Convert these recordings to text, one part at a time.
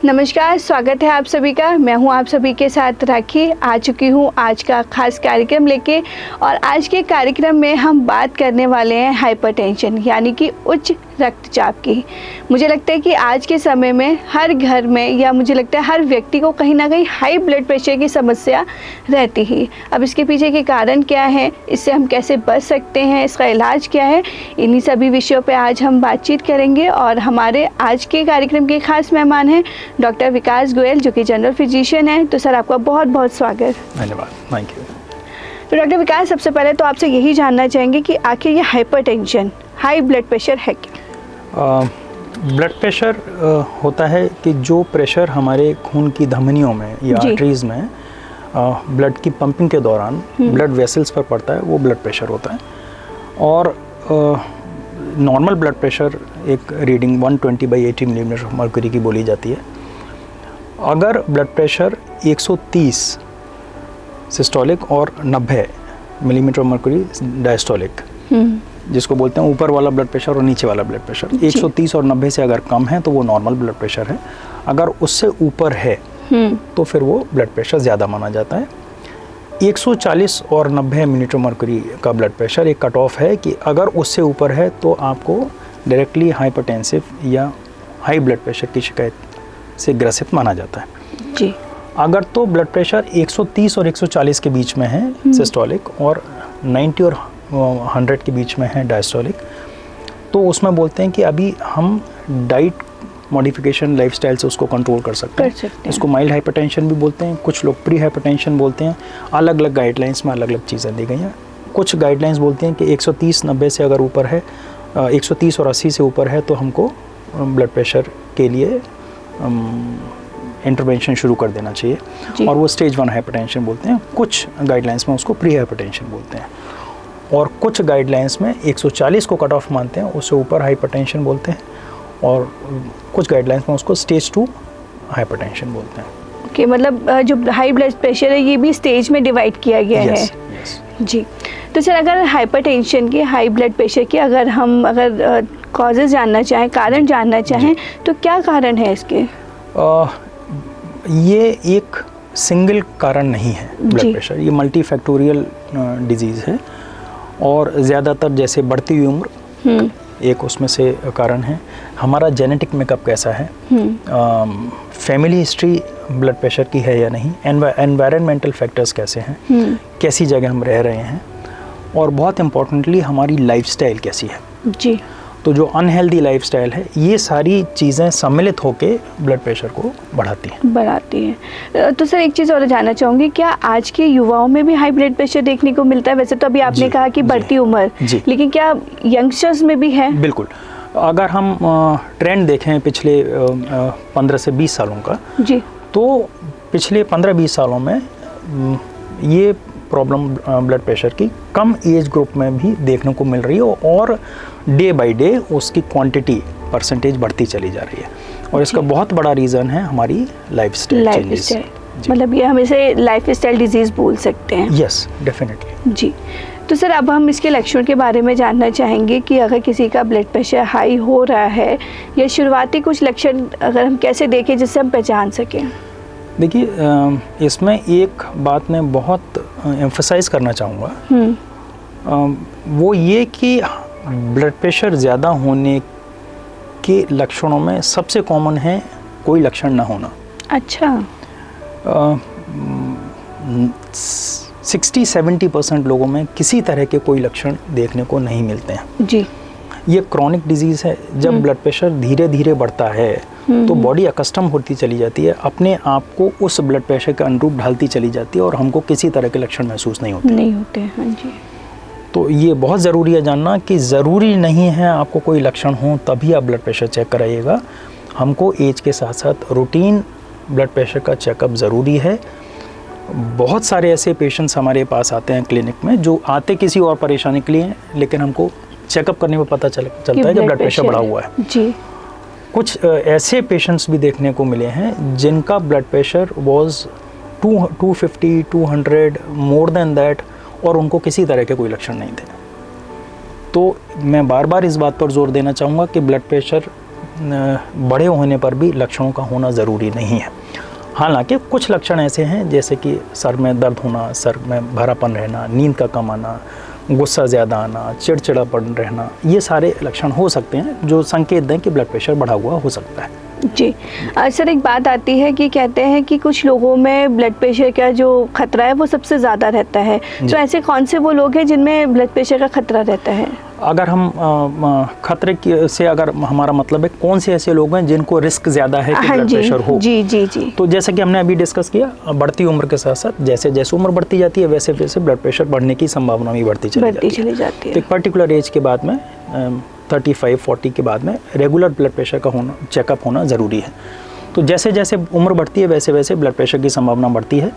नमस्कार, स्वागत है आप सभी का। मैं हूं आप सभी के साथ राखी। आ चुकी हूं आज का खास कार्यक्रम लेके, और आज के कार्यक्रम में हम बात करने वाले हैं हाइपरटेंशन यानी कि उच्च रक्तचाप की। मुझे लगता है कि आज के समय में हर घर में, या मुझे लगता है हर व्यक्ति को कहीं ना कहीं हाई ब्लड प्रेशर की समस्या रहती ही। अब इसके पीछे के कारण क्या है, इससे हम कैसे बच सकते हैं, इसका इलाज क्या है, इन्हीं सभी विषयों पे आज हम बातचीत करेंगे। और हमारे आज के कार्यक्रम के खास मेहमान हैं डॉक्टर विकास गोयल, जो कि जनरल फिजिशियन हैं। तो सर, आपका बहुत बहुत स्वागत। धन्यवाद, थैंक यू। तो डॉक्टर विकास, सबसे पहले तो आपसे यही जानना चाहेंगे कि आखिर ये हाइपरटेंशन, हाई ब्लड प्रेशर है क्या? ब्लड प्रेशर होता है कि जो प्रेशर हमारे खून की धमनियों में या आर्टरीज में ब्लड की पंपिंग के दौरान ब्लड वेसल्स पर पड़ता है, वो ब्लड प्रेशर होता है। और नॉर्मल ब्लड प्रेशर एक रीडिंग 120/80 मिलीमीटर मर्क्यूरी की बोली जाती है। अगर ब्लड प्रेशर 130 सिस्टोलिक और 90 मिलीमीटर मर्क्यूरी डायस्टोलिक, जिसको बोलते हैं ऊपर वाला ब्लड प्रेशर और नीचे वाला ब्लड प्रेशर, 130 और 90 से अगर कम है तो वो नॉर्मल ब्लड प्रेशर है। अगर उससे ऊपर है तो फिर वो ब्लड प्रेशर ज़्यादा माना जाता है। 140 और 90 मिलीमीटर मर्क्यूरी का ब्लड प्रेशर एक कट ऑफ है कि अगर उससे ऊपर है तो आपको डायरेक्टली हाइपरटेंसिव या हाई ब्लड प्रेशर की शिकायत से ग्रसित माना जाता है जी। अगर तो ब्लड प्रेशर 130 और 140 के बीच में है सिस्टोलिक, और 90 और 100 के बीच में है डायस्टोलिक, तो उसमें बोलते हैं कि अभी हम डाइट मॉडिफिकेशन, लाइफस्टाइल से उसको कंट्रोल कर सकते हैं। इसको माइल्ड हाइपरटेंशन भी बोलते हैं, कुछ लोग प्री हाइपरटेंशन बोलते हैं। अलग अलग गाइडलाइंस में अलग अलग चीज़ें दी गई हैं। कुछ गाइडलाइंस बोलती हैं कि 130-90 से अगर ऊपर है, 130 और 80 से ऊपर है तो हमको ब्लड प्रेशर के लिए इंटरवेंशन शुरू कर देना चाहिए, और वो स्टेज 1 हाइपरटेंशन बोलते हैं। कुछ गाइडलाइंस में उसको प्री हाइपरटेंशन बोलते हैं, और कुछ गाइडलाइंस में 140 को कट ऑफ मानते हैं, उससे ऊपर हाइपरटेंशन बोलते हैं, और कुछ गाइडलाइंस में उसको स्टेज 2 हाइपरटेंशन बोलते हैं। ओके, मतलब जो हाई ब्लड प्रेशर है ये भी स्टेज में डिवाइड किया गया है। जी। तो सर, अगर हाइपरटेंशन की, हाई ब्लड प्रेशर की अगर कॉजेज जानना चाहें, कारण जानना चाहें, तो क्या कारण है इसके? ये एक सिंगल कारण नहीं है ब्लड प्रेशर, ये मल्टी फैक्टोरियल डिजीज़ है, और ज़्यादातर जैसे बढ़ती हुई उम्र एक उसमें से कारण है। हमारा जेनेटिक मेकअप कैसा है, फैमिली हिस्ट्री ब्लड प्रेशर की है या नहीं, एनवायरनमेंटल फैक्टर्स कैसे हैं, कैसी जगह हम रह रहे हैं, और बहुत इम्पोर्टेंटली हमारी लाइफस्टाइल कैसी है जी। तो जो अनहेल्दी लाइफस्टाइल है, ये सारी चीज़ें सम्मिलित होके ब्लड प्रेशर को बढ़ाती हैं। तो सर, एक चीज़ और जानना चाहूँगी, क्या आज के युवाओं में भी हाई ब्लड प्रेशर देखने को मिलता है? वैसे तो अभी आपने कहा कि बढ़ती उम्र, लेकिन क्या यंगस्टर्स में भी है? बिल्कुल। अगर हम ट्रेंड देखें पिछले 15 से 20 सालों का जी, तो पिछले 15-20 सालों में ये प्रॉब्लम ब्लड प्रेशर की कम एज ग्रुप में भी देखने को मिल रही है, और डे बाय डे उसकी क्वांटिटी, परसेंटेज बढ़ती चली जा रही है। और इसका बहुत बड़ा रीज़न है हमारी लाइफस्टाइल चेंजेस। मतलब ये हम इसे लाइफस्टाइल डिजीज़ बोल सकते हैं। यस, डेफिनेटली जी। तो सर, अब हम इसके लक्षण के बारे में जानना चाहेंगे कि अगर किसी का ब्लड प्रेशर हाई हो रहा है, या शुरुआती कुछ लक्षण अगर हम कैसे देखें जिससे हम पहचान सकें? देखिए, इसमें एक बात मैं बहुत एम्फसाइज़ करना चाहूँगा, वो ये कि ब्लड प्रेशर ज़्यादा होने के लक्षणों में सबसे कॉमन है कोई लक्षण ना होना। अच्छा। 60-70% लोगों में किसी तरह के कोई लक्षण देखने को नहीं मिलते हैं जी। ये क्रॉनिक डिजीज़ है। जब ब्लड प्रेशर धीरे धीरे बढ़ता है तो बॉडी अकस्टम होती चली जाती है, अपने आप को उस ब्लड प्रेशर के अनुरूप ढालती चली जाती है, और हमको किसी तरह के लक्षण महसूस नहीं होते। हाँ जी। तो ये बहुत ज़रूरी है जानना कि ज़रूरी नहीं है आपको कोई लक्षण हो तभी आप ब्लड प्रेशर चेक कराइएगा। हमको एज के साथ साथ रूटीन ब्लड प्रेशर का चेकअप ज़रूरी है। बहुत सारे ऐसे पेशेंट्स हमारे पास आते हैं क्लिनिक में जो आते किसी और परेशानी के लिए, लेकिन हमको चेकअप करने में पता चलता है कि ब्लड प्रेशर बढ़ा हुआ है जी। कुछ ऐसे पेशेंट्स भी देखने को मिले हैं जिनका blood pressure was 250, 200, more than that, और उनको किसी तरह के कोई लक्षण नहीं थे। तो मैं बार बार इस बात पर जोर देना चाहूँगा कि ब्लड प्रेशर बड़े होने पर भी लक्षणों का होना ज़रूरी नहीं है। हालांकि कुछ लक्षण ऐसे हैं जैसे कि सर में दर्द होना, सर में भरापन रहना, नींद का कम आना, गुस्सा ज़्यादा आना, चिड़चिड़ापन रहना, ये सारे लक्षण हो सकते हैं जो संकेत दें कि ब्लड प्रेशर बढ़ा हुआ हो सकता है। जी सर, एक बात आती है कि कहते हैं कि कुछ लोगों में ब्लड प्रेशर का जो खतरा है वो सबसे ज़्यादा रहता है, तो ऐसे कौन से वो लोग हैं जिनमें ब्लड प्रेशर का खतरा रहता है? अगर हम खतरे से अगर हमारा मतलब है कौन से ऐसे लोग हैं जिनको रिस्क ज़्यादा है कि ब्लड प्रेशर हो। जी जी जी। तो जैसे कि हमने अभी डिस्कस किया, बढ़ती उम्र के साथ साथ जैसे जैसे उम्र बढ़ती जाती है वैसे वैसे ब्लड प्रेशर बढ़ने की संभावना भी बढ़ती चली जाती है। तो एक पर्टिकुलर एज के बाद में 35-40 के बाद में रेगुलर ब्लड प्रेशर का होना, चेकअप होना ज़रूरी है। तो जैसे जैसे उम्र बढ़ती है वैसे वैसे ब्लड प्रेशर की संभावना बढ़ती है।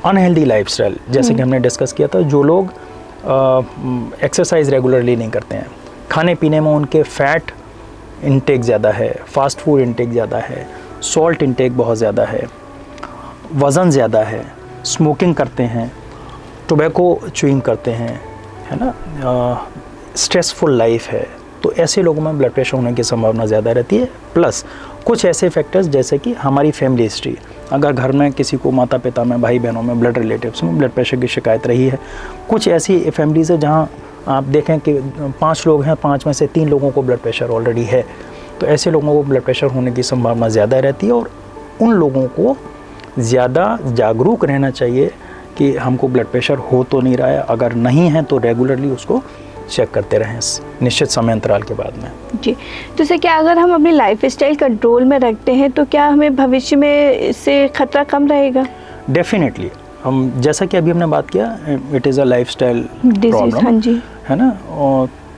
अनहेल्दी लाइफस्टाइल, जैसे कि हमने डिस्कस किया था, जो लोग एक्सरसाइज रेगुलरली नहीं करते हैं, खाने पीने में उनके फैट इंटेक ज़्यादा है, फास्ट फूड इंटेक ज़्यादा है, सॉल्ट इंटेक बहुत ज़्यादा है, वज़न ज़्यादा है, स्मोकिंग करते हैं, टोबैको च्यूइंग करते हैं, है ना, स्ट्रेसफुल लाइफ है, तो ऐसे लोगों में ब्लड प्रेशर होने की संभावना ज़्यादा रहती है। प्लस कुछ ऐसे फैक्टर्स जैसे कि हमारी फैमिली हिस्ट्री, अगर घर में किसी को, माता पिता में, भाई बहनों में, ब्लड रिलेटिव्स में ब्लड प्रेशर की शिकायत रही है। कुछ ऐसी फैमिलीज है जहाँ आप देखें कि 5 लोग हैं, 5 में से 3 लोगों को ब्लड प्रेशर ऑलरेडी है, तो ऐसे लोगों को ब्लड प्रेशर होने की संभावना ज़्यादा रहती है। और उन लोगों को ज़्यादा जागरूक रहना चाहिए कि हमको ब्लड प्रेशर हो तो नहीं रहा है, अगर नहीं है तो रेगुलरली उसको चेक करते रहें निश्चित समय अंतराल के बाद में। जी, तो सर क्या अगर हम अपनी लाइफस्टाइल कंट्रोल में रखते हैं तो क्या हमें भविष्य में इससे खतरा कम रहेगा? डेफिनेटली। हम जैसा कि अभी हमने बात किया, it is a lifestyle problem, हाँ जी, है ना।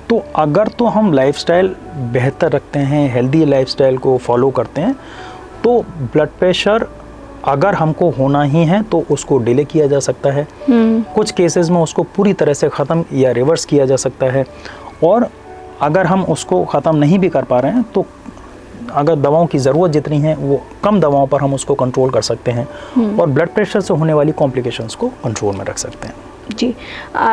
तो अगर तो हम लाइफस्टाइल बेहतर रखते हैं, हेल्दी लाइफस्टाइल को फॉलो करते हैं, तो ब्लड प्रेशर अगर हमको होना ही है तो उसको डिले किया जा सकता है। कुछ केसेस में उसको पूरी तरह से ख़त्म या रिवर्स किया जा सकता है। और अगर हम उसको ख़त्म नहीं भी कर पा रहे हैं तो अगर दवाओं की ज़रूरत जितनी है वो कम दवाओं पर हम उसको कंट्रोल कर सकते हैं और ब्लड प्रेशर से होने वाली कॉम्प्लिकेशंस को कंट्रोल में रख सकते हैं। जी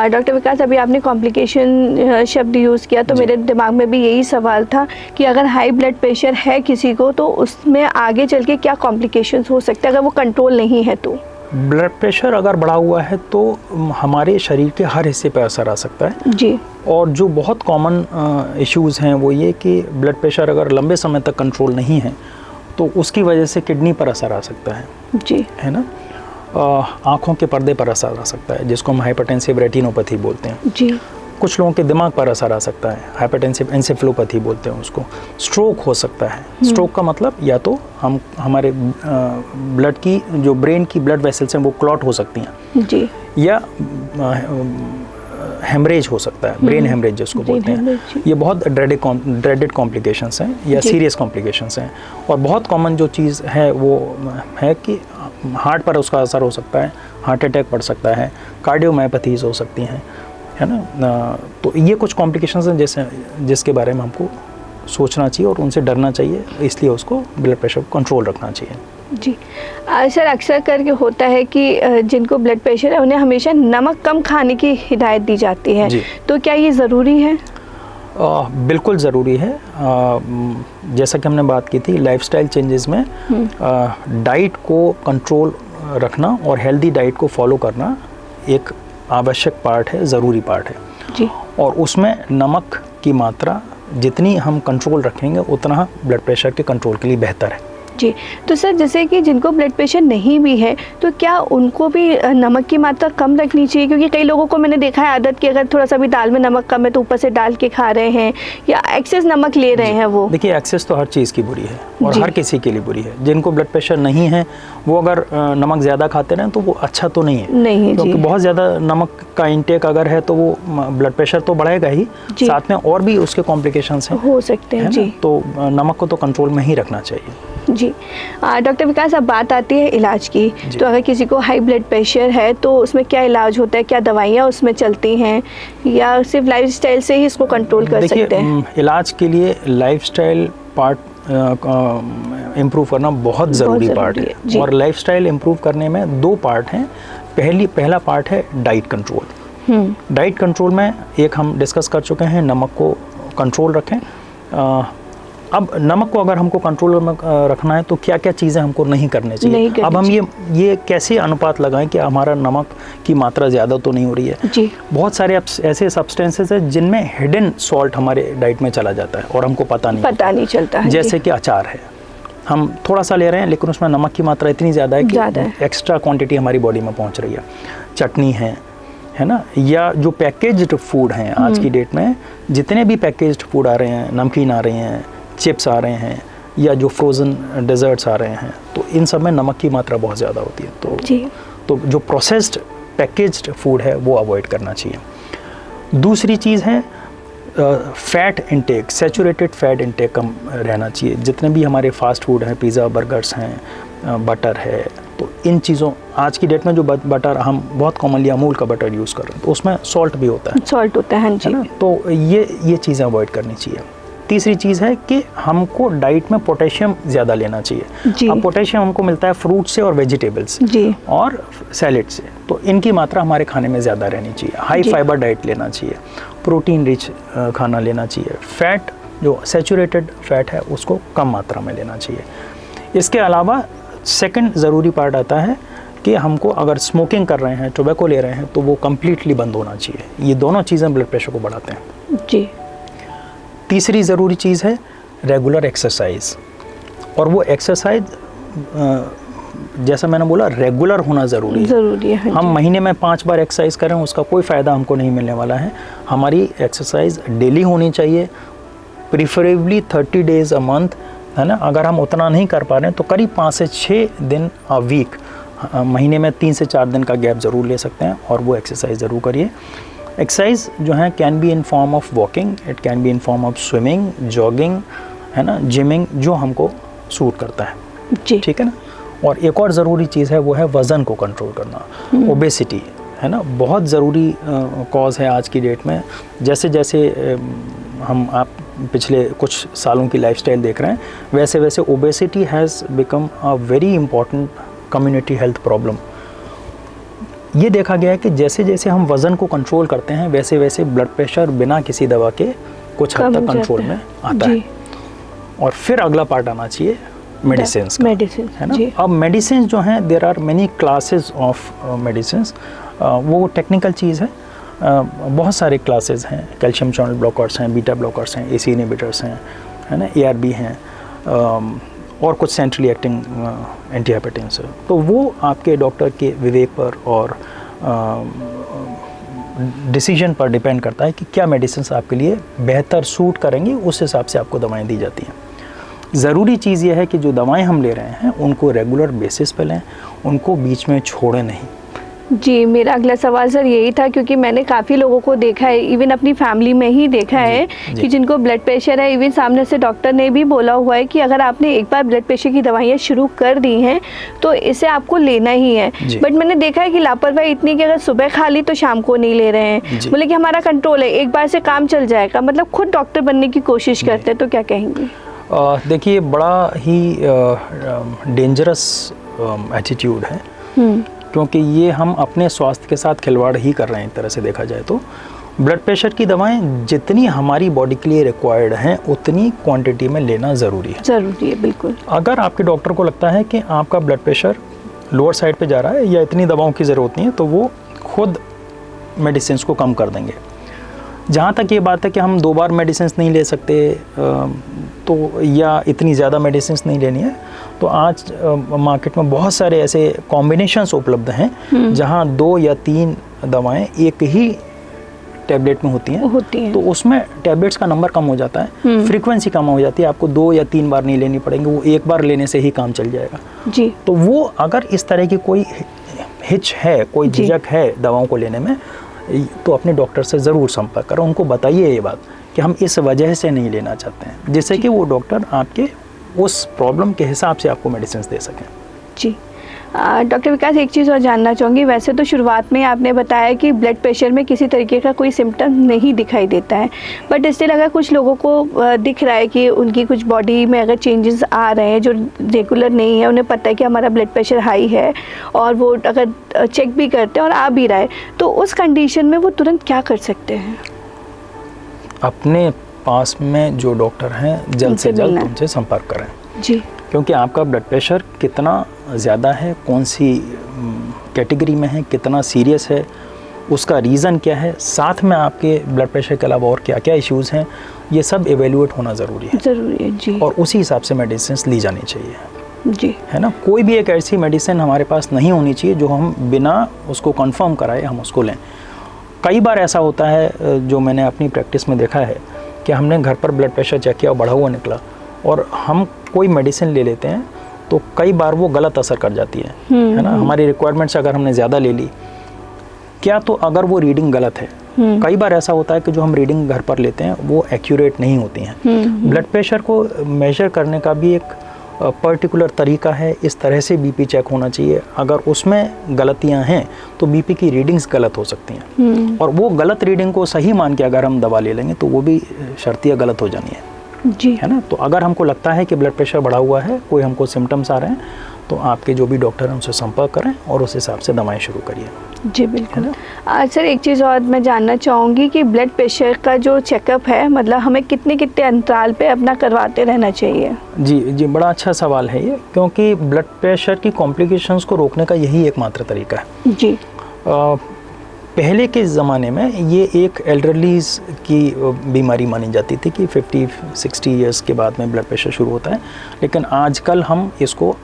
डॉक्टर विकास, अभी आपने कॉम्प्लिकेशन शब्द यूज़ किया तो मेरे दिमाग में भी यही सवाल था कि अगर हाई ब्लड प्रेशर है किसी को तो उसमें आगे चल के क्या कॉम्प्लिकेशंस हो सकते हैं अगर वो कंट्रोल नहीं है तो? ब्लड प्रेशर अगर बढ़ा हुआ है तो हमारे शरीर के हर हिस्से पर असर आ सकता है जी। और जो बहुत कॉमन इश्यूज़ हैं वो ये कि ब्लड प्रेशर अगर लंबे समय तक कंट्रोल नहीं है तो उसकी वजह से किडनी पर असर आ सकता है जी, है ना। आँखों के पर्दे पर असर आ सकता है जिसको हम हाइपरटेंसिव रेटिनोपैथी बोलते हैं जी। कुछ लोगों के दिमाग पर असर आ सकता है, हाइपरटेंसिव एन्सेफेलोपैथी बोलते हैं उसको। स्ट्रोक हो सकता है। स्ट्रोक का मतलब या तो हम हमारे ब्लड की जो ब्रेन की ब्लड वेसल्स हैं वो क्लॉट हो सकती हैं जी, या हेमरेज हो सकता है, ब्रेन हेमरेज जिसको बोलते हैं। ये बहुत ड्रेडेड कॉम्प्लिकेशंस हैं या सीरियस कॉम्प्लिकेशंस हैं। और बहुत कॉमन जो चीज़ है वो है कि हार्ट पर उसका असर हो सकता है, हार्ट अटैक पड़ सकता है, कार्डियोमायोपैथीज हो सकती हैं, है ना। तो ये कुछ कॉम्प्लिकेशंस हैं जैसे जिसके बारे में हमको सोचना चाहिए और उनसे डरना चाहिए, इसलिए उसको ब्लड प्रेशर को कंट्रोल रखना चाहिए जी। सर अक्सर करके होता है कि जिनको ब्लड प्रेशर है उन्हें हमेशा नमक कम खाने की हिदायत दी जाती है, तो क्या ये ज़रूरी है? बिल्कुल ज़रूरी है। जैसा कि हमने बात की थी, लाइफस्टाइल चेंजेस में डाइट को कंट्रोल रखना और हेल्दी डाइट को फॉलो करना एक आवश्यक पार्ट है, ज़रूरी पार्ट है जी। और उसमें नमक की मात्रा जितनी हम कंट्रोल रखेंगे उतना ब्लड प्रेशर के कंट्रोल के लिए बेहतर है जी। तो सर जैसे कि जिनको ब्लड प्रेशर नहीं भी है तो क्या उनको भी नमक की मात्रा कम रखनी चाहिए? क्योंकि कई लोगों को मैंने देखा है आदत कि अगर थोड़ा सा भी दाल में नमक कम है तो ऊपर से डाल के खा रहे हैं या एक्सेस नमक ले रहे हैं वो। देखिए, एक्सेस तो हर चीज़ की बुरी है और हर किसी के लिए बुरी है। जिनको ब्लड प्रेशर नहीं है वो अगर नमक ज़्यादा खाते रहें तो वो अच्छा तो नहीं है, क्योंकि बहुत ज़्यादा नमक का इंटेक अगर है तो वो ब्लड प्रेशर तो बढ़ेगा ही, साथ में और भी उसके कॉम्प्लिकेशंस हो सकते हैं जी। तो नमक को तो कंट्रोल में ही रखना चाहिए जी। डॉक्टर विकास, अब बात आती है इलाज की, तो अगर किसी को हाई ब्लड प्रेशर है तो उसमें क्या इलाज होता है? क्या दवाइयाँ उसमें चलती हैं या सिर्फ लाइफस्टाइल से ही इसको कंट्रोल कर सकते हैं? इलाज के लिए लाइफस्टाइल पार्ट इम्प्रूव करना बहुत ज़रूरी पार्ट है और लाइफस्टाइल इम्प्रूव करने में 2 पार्ट हैं। पहला पार्ट है डाइट कंट्रोल। डाइट कंट्रोल में एक हम डिस्कस कर चुके हैं, नमक को कंट्रोल रखें। अब नमक को अगर हमको कंट्रोल में रखना है तो क्या क्या चीज़ें हमको नहीं करनी चाहिए। अब हम ये कैसे अनुपात लगाएं कि हमारा नमक की मात्रा ज़्यादा तो नहीं हो रही है जी। बहुत सारे ऐसे सब्सटेंसेस हैं जिनमें हिडन सॉल्ट हमारे डाइट में चला जाता है और हमको पता नहीं चलता है। जैसे कि अचार है, हम थोड़ा सा ले रहे हैं लेकिन उसमें नमक की मात्रा इतनी ज़्यादा है कि एक्स्ट्रा क्वांटिटी हमारी बॉडी में पहुंच रही है। चटनी है ना, या जो पैकेज्ड फूड हैं आज की डेट में, जितने भी पैकेज्ड फूड आ रहे हैं, नमकीन आ रहे हैं, चिप्स आ रहे हैं, या जो फ्रोज़न डेजर्ट्स आ रहे हैं, तो इन सब में नमक की मात्रा बहुत ज़्यादा होती है। तो जो प्रोसेस्ड पैकेज्ड फूड है वो अवॉइड करना चाहिए। दूसरी चीज़ है fat intake, saturated fat intake कम रहना चाहिए। जितने भी हमारे फास्ट फूड हैं, पिज़्ज़ा, बर्गर्स हैं, बटर है, तो इन चीज़ों, आज की डेट में जो बटर हम बहुत कॉमनली अमूल का बटर यूज़ कर रहे हैं, तो उसमें सॉल्ट भी होता है, हाँ जी, है ना। तो ये चीज़ें अवॉइड करनी चाहिए। तीसरी चीज़ है कि हमको डाइट में पोटेशियम ज़्यादा लेना चाहिए। अब पोटेशियम हमको मिलता है फ्रूट से और वेजिटेबल्स और सैलेड से, तो इनकी मात्रा हमारे खाने में ज़्यादा रहनी चाहिए। हाई फाइबर डाइट लेना चाहिए, प्रोटीन रिच खाना लेना चाहिए। फैट, जो सैचुरेटेड फैट है, उसको कम मात्रा में लेना चाहिए। इसके अलावा सेकंड ज़रूरी पार्ट आता है कि हमको अगर स्मोकिंग कर रहे हैं, टोबैको ले रहे हैं, तो वो कम्प्लीटली बंद होना चाहिए। ये दोनों चीज़ें ब्लड प्रेशर को बढ़ाते हैं जी। तीसरी ज़रूरी चीज़ है रेगुलर एक्सरसाइज, और वो एक्सरसाइज जैसा मैंने बोला रेगुलर होना ज़रूरी है। हम महीने में 5 बार एक्सरसाइज करें उसका कोई फ़ायदा हमको नहीं मिलने वाला है। हमारी एक्सरसाइज डेली होनी चाहिए, प्रीफरेबली 30 डेज़ अ मंथ, है ना। अगर हम उतना नहीं कर पा रहे हैं तो करीब 5 से 6 दिन अ वीक, महीने में 3 से 4 दिन का गैप ज़रूर ले सकते हैं और वो एक्सरसाइज ज़रूर करिए। एक्सरसाइज जो है can be in form of walking, it can be in form of swimming, jogging, है ना, जिमिंग, जो हमको सूट करता है जी, ठीक है ना। और एक और ज़रूरी चीज़ है वो है वज़न को कंट्रोल करना। ओबेसिटी, है ना, बहुत ज़रूरी कॉज है आज की डेट में। जैसे जैसे आप पिछले कुछ सालों की लाइफस्टाइल देख रहे हैं, वैसे वैसे obesity has become a very important community health problem. ये देखा गया है कि जैसे जैसे हम वज़न को कंट्रोल करते हैं वैसे वैसे ब्लड प्रेशर बिना किसी दवा के कुछ हद तक कंट्रोल में आता है। और फिर अगला पार्ट आना चाहिए मेडिसिन का, है ना। अब मेडिसिन जो हैं, there are many classes of medicine, वो टेक्निकल चीज़ है। बहुत सारे क्लासेस हैं, कैल्शियम चैनल ब्लॉकर्स हैं, बीटा ब्लॉकर्स हैं, एसी इनहिबिटर्स हैं, है ना, ARB हैं, और कुछ सेंट्रली एक्टिंग एंटीहाइपरटेंस है। तो वो आपके डॉक्टर के विवेक पर और डिसीजन पर डिपेंड करता है कि क्या मेडिसिन आपके लिए बेहतर सूट करेंगी, उस हिसाब से आपको दवाएं दी जाती हैं। ज़रूरी चीज़ ये है कि जो दवाएं हम ले रहे हैं उनको रेगुलर बेसिस पे लें, उनको बीच में छोड़ें नहीं। जी, मेरा अगला सवाल सर यही था, क्योंकि मैंने काफ़ी लोगों को देखा है, इवन अपनी फैमिली में ही देखा है कि जिनको ब्लड प्रेशर है, इवन सामने से डॉक्टर ने भी बोला हुआ है कि अगर आपने एक बार ब्लड प्रेशर की दवाइयाँ शुरू कर दी हैं तो इसे आपको लेना ही है। बट मैंने देखा है कि लापरवाही इतनी कि अगर सुबह खा ली तो शाम को नहीं ले रहे हैं, बोले कि हमारा कंट्रोल है, एक बार से काम चल जाएगा, मतलब खुद डॉक्टर बनने की कोशिश करते हैं, तो क्या कहेंगे? देखिए, बड़ा ही डेंजरस एटीट्यूड है, क्योंकि ये हम अपने स्वास्थ्य के साथ खिलवाड़ ही कर रहे हैं। एक तरह से देखा जाए तो ब्लड प्रेशर की दवाएं जितनी हमारी बॉडी के लिए रिक्वायर्ड हैं उतनी क्वांटिटी में लेना ज़रूरी है, बिल्कुल। अगर आपके डॉक्टर को लगता है कि आपका ब्लड प्रेशर लोअर साइड पे जा रहा है या इतनी दवाओं की ज़रूरत नहीं है, तो वो खुद मेडिसिन को कम कर देंगे। जहाँ तक ये बात है कि हम 2 बार मेडिसिन नहीं ले सकते, तो या इतनी ज़्यादा मेडिसिन नहीं लेनी है, तो आज मार्केट में बहुत सारे ऐसे कॉम्बिनेशंस उपलब्ध हैं जहाँ 2 या 3 दवाएं एक ही टैबलेट में होती हैं। तो उसमें टैबलेट्स का नंबर कम हो जाता है, फ्रीक्वेंसी कम हो जाती है, आपको 2 या 3 बार नहीं लेनी पड़ेंगी, वो एक बार लेने से ही काम चल जाएगा जी। तो वो अगर इस तरह की कोई हिच है, कोई झिझक है दवाओं को लेने में, तो अपने डॉक्टर से ज़रूर संपर्क करें, उनको बताइए ये बात कि हम इस वजह से नहीं लेना चाहते हैं, जिससे कि वो डॉक्टर आपके उस प्रॉब्लम के हिसाब से आपको मेडिसिन दे सकें जी। डॉक्टर विकास, एक चीज़ और जानना चाहूँगी, वैसे तो शुरुआत में आपने बताया कि ब्लड प्रेशर में किसी तरीके का कोई सिम्टम नहीं दिखाई देता है, बट स्टिल अगर कुछ लोगों को दिख रहा है कि उनकी कुछ बॉडी में अगर चेंजेस आ रहे हैं जो रेगुलर नहीं है, उन्हें पता है कि हमारा ब्लड प्रेशर हाई है और वो अगर चेक भी करते हैं और आ भी रहा है, तो उस कंडीशन में वो तुरंत क्या कर सकते हैं? अपने पास में जो डॉक्टर हैं जल्द से जल्द उनसे संपर्क करें जी, क्योंकि आपका ब्लड प्रेशर कितना ज़्यादा है, कौन सी कैटेगरी में है, कितना सीरियस है, उसका रीज़न क्या है, साथ में आपके ब्लड प्रेशर के अलावा और क्या क्या इश्यूज़ हैं, ये सब एवेल्यूएट होना ज़रूरी है जी। और उसी हिसाब से मेडिसिन ली जानी चाहिए जी, है ना। कोई भी एक ऐसी मेडिसिन हमारे पास नहीं होनी चाहिए जो हम बिना उसको कंफर्म कराए हम उसको लें। कई बार ऐसा होता है जो मैंने अपनी प्रैक्टिस में देखा है कि हमने घर पर ब्लड प्रेशर चेक किया, बढ़ा हुआ निकला, और हम कोई मेडिसिन ले लेते हैं तो कई बार वो गलत असर कर जाती है ना। हमारी रिक्वायरमेंट से अगर हमने ज़्यादा ले ली, क्या तो अगर वो रीडिंग गलत है, कई बार ऐसा होता है कि जो हम रीडिंग घर पर लेते हैं वो एक्यूरेट नहीं होती हैं। ब्लड प्रेशर को मेजर करने का भी एक पर्टिकुलर तरीका है, इस तरह से बीपी चेक होना चाहिए। अगर उसमें गलतियां हैं तो बीपी की रीडिंग्स गलत हो सकती हैं, और वो गलत रीडिंग को सही मान के अगर हम दवा ले लेंगे तो वो भी शर्तिया गलत हो जानी है जी, है ना। तो अगर हमको लगता है कि ब्लड प्रेशर बढ़ा हुआ है, कोई हमको सिम्टम्स आ रहे हैं, तो आपके जो भी डॉक्टर हैं उनसे संपर्क करें और उस हिसाब से दवाएं शुरू करिए। जी बिल्कुल। सर एक चीज़ और मैं जानना चाहूँगी कि ब्लड प्रेशर का जो चेकअप है, मतलब हमें कितने कितने अंतराल पे अपना करवाते रहना चाहिए? जी, बड़ा अच्छा सवाल है ये, क्योंकि ब्लड प्रेशर की कॉम्प्लिकेशंस को रोकने का यही एकमात्र तरीका है जी। पहले के ज़माने में ये एक एल्डरलीज की बीमारी मानी जाती थी कि 50-60 ईयर्स के बाद में ब्लड प्रेशर शुरू होता है, लेकिन आजकल हम इसको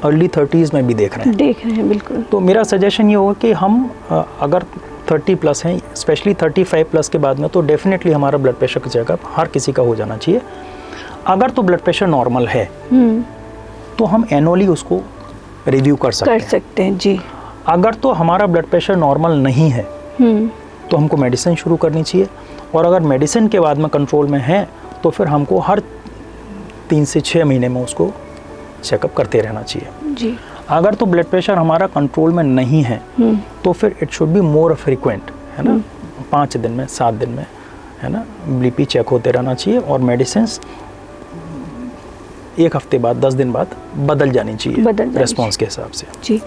अर्ली 30s में भी देख रहे हैं बिल्कुल। तो मेरा सजेशन ये होगा कि हम अगर 30 प्लस हैं, स्पेशली 35 प्लस के बाद में, तो डेफिनेटली हमारा ब्लड प्रेशर का चेकअप हर किसी का हो जाना चाहिए। अगर तो ब्लड प्रेशर नॉर्मल है तो हम एनुअली उसको रिव्यू कर सकते हैं जी। अगर तो हमारा ब्लड प्रेशर नॉर्मल नहीं है तो हमको मेडिसिन शुरू करनी चाहिए, और अगर मेडिसिन के बाद में कंट्रोल में है तो फिर हमको हर 3 से 6 महीने में उसको चेकअप करते रहना चाहिए जी। अगर तो ब्लड प्रेशर हमारा कंट्रोल में नहीं है तो फिर it should be more frequent, है ना। 5 दिन में, 7 दिन में, है ना, बीपी चेक होते रहना चाहिए, और मेडिसिन 1 हफ्ते बाद, 10 दिन बाद बदल जानी चाहिए रेस्पॉन्स के हिसाब से जी।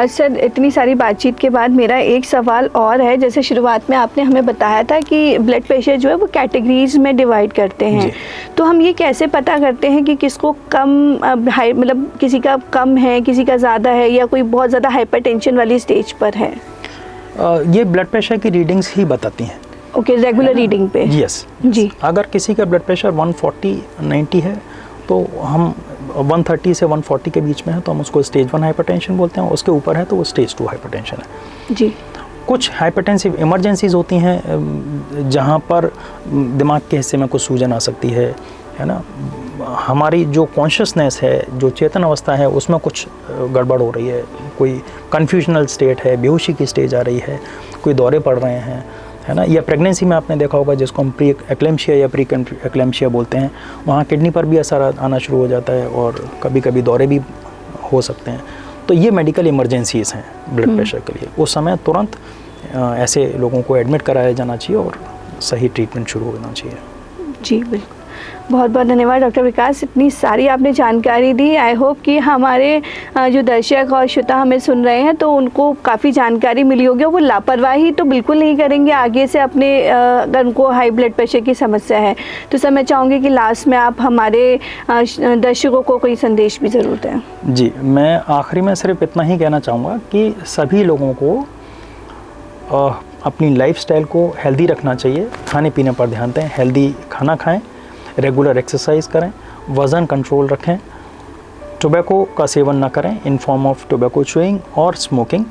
सर इतनी सारी बातचीत के बाद मेरा एक सवाल और है। जैसे शुरुआत में आपने हमें बताया था कि ब्लड प्रेशर जो है वो कैटेगरीज में डिवाइड करते हैं, तो हम ये कैसे पता करते हैं कि किसको कम हाई, मतलब किसी का कम है, किसी का ज़्यादा है, या कोई बहुत ज़्यादा हाइपरटेंशन वाली स्टेज पर है? ये ब्लड प्रेशर की रीडिंग्स ही बताती हैं। ओके, रेगुलर रीडिंग पे? यस जी। अगर किसी का ब्लड प्रेशर 140/90 है तो हम 130 से 140 के बीच में है तो हम उसको स्टेज 1 हाइपरटेंशन बोलते हैं, उसके ऊपर है तो वो स्टेज 2 हाइपरटेंशन है जी। कुछ हाइपरटेंसिव इमरजेंसीज होती हैं जहाँ पर दिमाग के हिस्से में कुछ सूजन आ सकती है ना। हमारी जो कॉन्शियसनेस है, जो चेतन अवस्था है, उसमें कुछ गड़बड़ हो रही है, कोई कन्फ्यूजनल स्टेट है, बेहोशी की स्टेज आ रही है, कोई दौरे पड़ रहे हैं, है ना, या प्रेगनेंसी में आपने देखा होगा जिसको हम प्री एक्लेम्शिया या प्री एक्लेम्शिया बोलते हैं, वहाँ किडनी पर भी असर आना शुरू हो जाता है और कभी कभी दौरे भी हो सकते हैं। तो ये मेडिकल इमरजेंसीज़ हैं ब्लड प्रेशर के लिए। उस समय तुरंत ऐसे लोगों को एडमिट कराया जाना चाहिए और सही ट्रीटमेंट शुरू होना चाहिए जी। बिल्कुल, बहुत बहुत धन्यवाद डॉक्टर विकास, इतनी सारी आपने जानकारी दी। आई होप कि हमारे जो दर्शक और श्रोता हमें सुन रहे हैं तो उनको काफ़ी जानकारी मिली होगी, और वो लापरवाही तो बिल्कुल नहीं करेंगे आगे से अपने, अगर उनको हाई ब्लड प्रेशर की समस्या है। तो सर मैं चाहूँगी कि लास्ट में आप हमारे दर्शकों को कोई संदेश भी ज़रूर दें। जी, मैं आखिरी में सिर्फ इतना ही कहना चाहूँगा कि सभी लोगों को अपनी लाइफस्टाइल को हेल्दी रखना चाहिए, खाने पीने पर ध्यान दें, हेल्दी खाना खाएं, रेगुलर एक्सरसाइज करें, वज़न कंट्रोल रखें, टोबैको का सेवन ना करें in form of tobacco chewing और स्मोकिंग।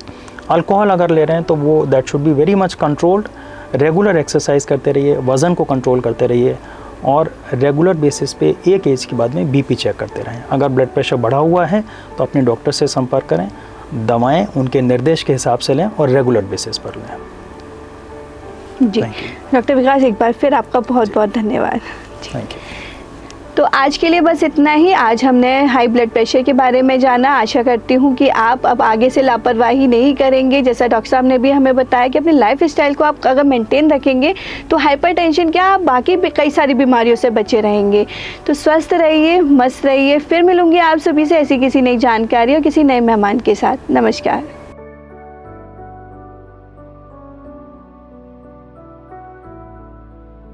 अल्कोहल अगर ले रहे हैं तो वो that should be very much controlled. Regular exercise करते रहिए, वज़न को कंट्रोल करते रहिए, और रेगुलर बेसिस पे एक एज के बाद में बीपी चेक करते रहें। अगर ब्लड प्रेशर बढ़ा हुआ है तो अपने डॉक्टर से संपर्क करें, दवाएं उनके निर्देश के हिसाब से लें और रेगुलर बेसिस पर लें जी। डॉक्टर विकास, एक बार फिर आपका बहुत बहुत धन्यवाद। Thank you. तो आज के लिए बस इतना ही। आज हमने हाई ब्लड प्रेशर के बारे में जाना। आशा करती हूँ कि आप अब आगे से लापरवाही नहीं करेंगे। जैसा डॉक्टर साहब ने भी हमें बताया कि अपनी लाइफ स्टाइल को आप अगर मेंटेन रखेंगे तो हाइपरटेंशन क्या, आप बाकी भी कई सारी बीमारियों से बचे रहेंगे। तो स्वस्थ रहिए, मस्त रहिए। फिर मिलूंगी आप सभी से ऐसी किसी नई जानकारी और किसी नए मेहमान के साथ। नमस्कार।